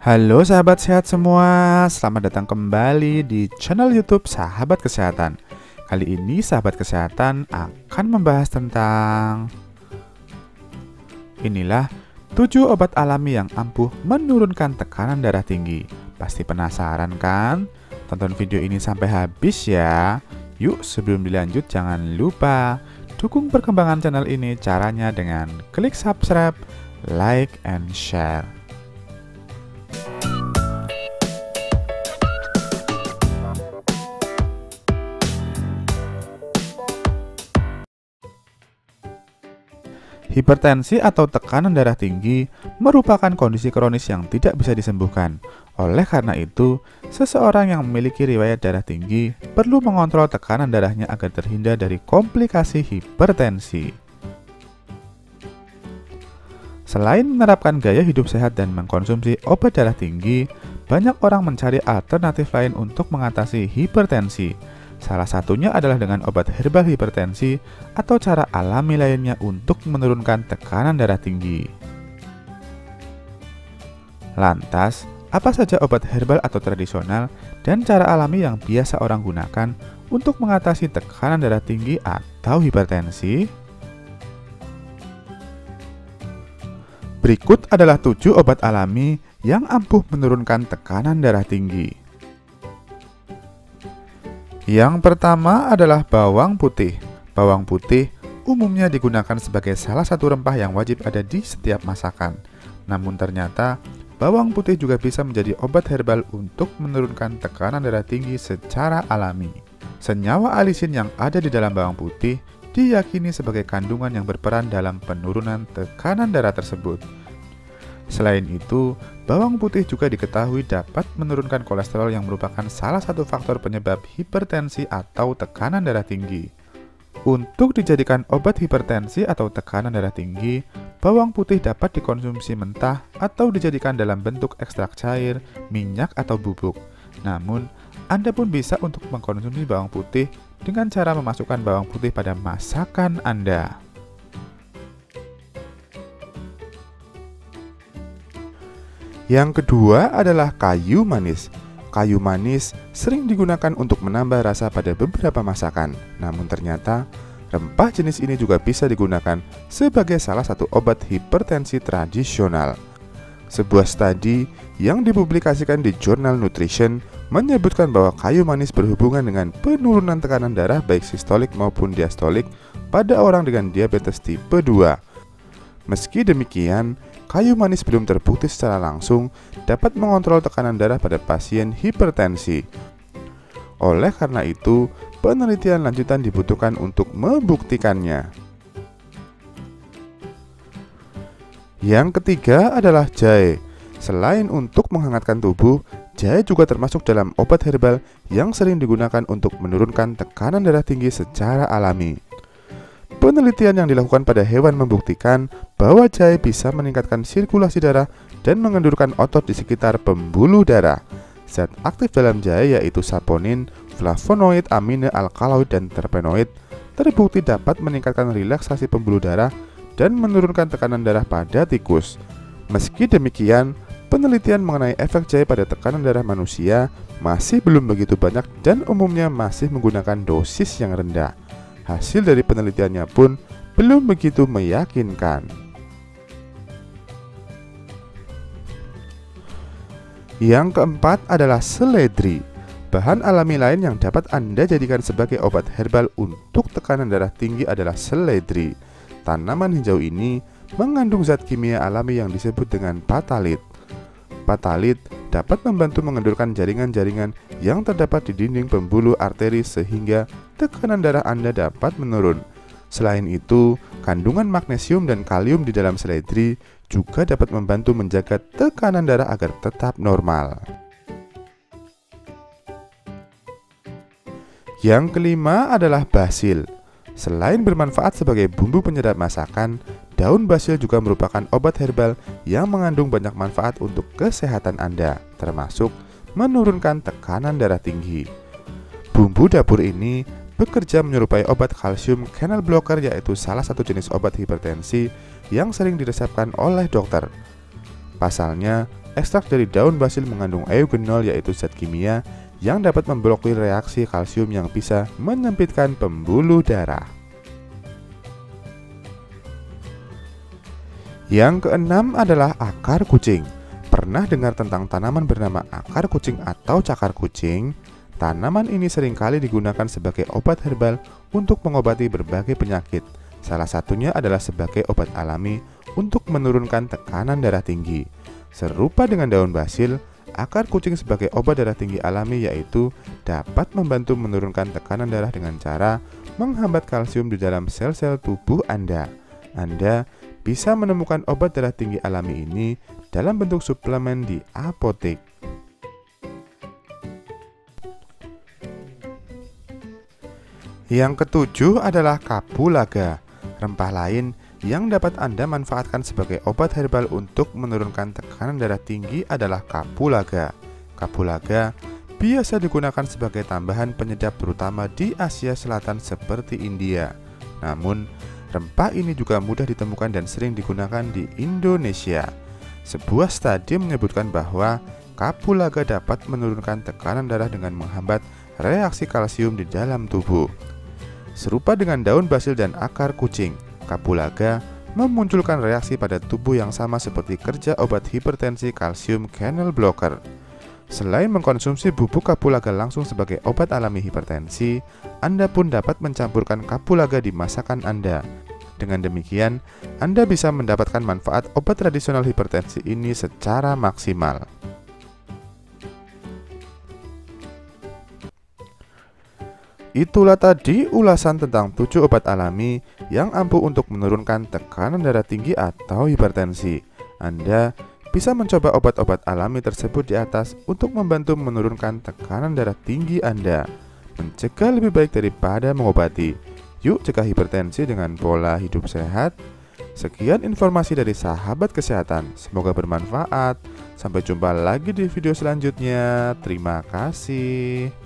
Halo sahabat sehat semua, selamat datang kembali di channel YouTube Sahabat Kesehatan. Kali ini sahabat kesehatan akan membahas tentang inilah 7 obat alami yang ampuh menurunkan tekanan darah tinggi. Pasti penasaran kan? Tonton video ini sampai habis ya. Yuk sebelum dilanjut jangan lupa dukung perkembangan channel ini, caranya dengan klik subscribe, like, and share. Hipertensi atau tekanan darah tinggi merupakan kondisi kronis yang tidak bisa disembuhkan. Oleh karena itu, seseorang yang memiliki riwayat darah tinggi perlu mengontrol tekanan darahnya agar terhindar dari komplikasi hipertensi. Selain menerapkan gaya hidup sehat dan mengkonsumsi obat darah tinggi, banyak orang mencari alternatif lain untuk mengatasi hipertensi. Salah satunya adalah dengan obat herbal hipertensi atau cara alami lainnya untuk menurunkan tekanan darah tinggi. Lantas, apa saja obat herbal atau tradisional dan cara alami yang biasa orang gunakan untuk mengatasi tekanan darah tinggi atau hipertensi? Berikut adalah 7 obat alami yang ampuh menurunkan tekanan darah tinggi. Yang pertama adalah bawang putih. Bawang putih umumnya digunakan sebagai salah satu rempah yang wajib ada di setiap masakan. Namun ternyata, bawang putih juga bisa menjadi obat herbal untuk menurunkan tekanan darah tinggi secara alami. Senyawa alisin yang ada di dalam bawang putih diyakini sebagai kandungan yang berperan dalam penurunan tekanan darah tersebut. Selain itu, bawang putih juga diketahui dapat menurunkan kolesterol yang merupakan salah satu faktor penyebab hipertensi atau tekanan darah tinggi. Untuk dijadikan obat hipertensi atau tekanan darah tinggi, bawang putih dapat dikonsumsi mentah atau dijadikan dalam bentuk ekstrak cair, minyak, atau bubuk. Namun, Anda pun bisa untuk mengkonsumsi bawang putih dengan cara memasukkan bawang putih pada masakan Anda. Yang kedua adalah kayu manis. Kayu manis sering digunakan untuk menambah rasa pada beberapa masakan. Namun ternyata, rempah jenis ini juga bisa digunakan sebagai salah satu obat hipertensi tradisional. Sebuah studi yang dipublikasikan di jurnal Nutrition menyebutkan bahwa kayu manis berhubungan dengan penurunan tekanan darah baik sistolik maupun diastolik pada orang dengan diabetes tipe 2. Meski demikian, kayu manis belum terbukti secara langsung dapat mengontrol tekanan darah pada pasien hipertensi. Oleh karena itu, penelitian lanjutan dibutuhkan untuk membuktikannya. Yang ketiga adalah jahe. Selain untuk menghangatkan tubuh, jahe juga termasuk dalam obat herbal yang sering digunakan untuk menurunkan tekanan darah tinggi secara alami. Penelitian yang dilakukan pada hewan membuktikan bahwa jahe bisa meningkatkan sirkulasi darah dan mengendurkan otot di sekitar pembuluh darah. Zat aktif dalam jahe yaitu saponin, flavonoid, amine, alkaloid, dan terpenoid terbukti dapat meningkatkan relaksasi pembuluh darah dan menurunkan tekanan darah pada tikus. Meski demikian, penelitian mengenai efek jahe pada tekanan darah manusia masih belum begitu banyak dan umumnya masih menggunakan dosis yang rendah. Hasil dari penelitiannya pun belum begitu meyakinkan. Yang keempat adalah seledri. Bahan alami lain yang dapat Anda jadikan sebagai obat herbal untuk tekanan darah tinggi adalah seledri. Tanaman hijau ini mengandung zat kimia alami yang disebut dengan patalit. Patalit dapat membantu mengendurkan jaringan-jaringan yang terdapat di dinding pembuluh arteri sehingga tekanan darah Anda dapat menurun. Selain itu, kandungan magnesium dan kalium di dalam seledri juga dapat membantu menjaga tekanan darah agar tetap normal. Yang kelima adalah basil. Selain bermanfaat sebagai bumbu penyedap masakan, daun basil juga merupakan obat herbal yang mengandung banyak manfaat untuk kesehatan Anda, termasuk menurunkan tekanan darah tinggi. Bumbu dapur ini bekerja menyerupai obat kalsium channel blocker, yaitu salah satu jenis obat hipertensi yang sering diresepkan oleh dokter. Pasalnya, Ekstrak dari daun basil mengandung eugenol, yaitu zat kimia yang dapat memblokir reaksi kalsium yang bisa menyempitkan pembuluh darah. Yang keenam adalah akar kucing. Pernah dengar tentang tanaman bernama akar kucing atau cakar kucing? Tanaman ini seringkali digunakan sebagai obat herbal untuk mengobati berbagai penyakit. Salah satunya adalah sebagai obat alami untuk menurunkan tekanan darah tinggi. Serupa dengan daun basil, akar kucing sebagai obat darah tinggi alami yaitu dapat membantu menurunkan tekanan darah dengan cara menghambat kalsium di dalam sel-sel tubuh Anda. Anda bisa menemukan obat darah tinggi alami ini dalam bentuk suplemen di apotek. Yang ketujuh adalah kapulaga. Rempah lain yang dapat Anda manfaatkan sebagai obat herbal untuk menurunkan tekanan darah tinggi adalah kapulaga. Kapulaga biasa digunakan sebagai tambahan penyedap terutama di Asia Selatan seperti India. Namun, rempah ini juga mudah ditemukan dan sering digunakan di Indonesia. Sebuah studi menyebutkan bahwa kapulaga dapat menurunkan tekanan darah dengan menghambat reaksi kalsium di dalam tubuh. Serupa dengan daun basil dan akar kucing, kapulaga memunculkan reaksi pada tubuh yang sama seperti kerja obat hipertensi kalsium channel blocker. Selain mengkonsumsi bubuk kapulaga langsung sebagai obat alami hipertensi, Anda pun dapat mencampurkan kapulaga di masakan Anda. Dengan demikian, Anda bisa mendapatkan manfaat obat tradisional hipertensi ini secara maksimal. Itulah tadi ulasan tentang 7 obat alami yang ampuh untuk menurunkan tekanan darah tinggi atau hipertensi. Anda bisa mencoba obat-obat alami tersebut di atas untuk membantu menurunkan tekanan darah tinggi Anda. Mencegah lebih baik daripada mengobati. Yuk cegah hipertensi dengan pola hidup sehat. Sekian informasi dari sahabat kesehatan. Semoga bermanfaat. Sampai jumpa lagi di video selanjutnya. Terima kasih.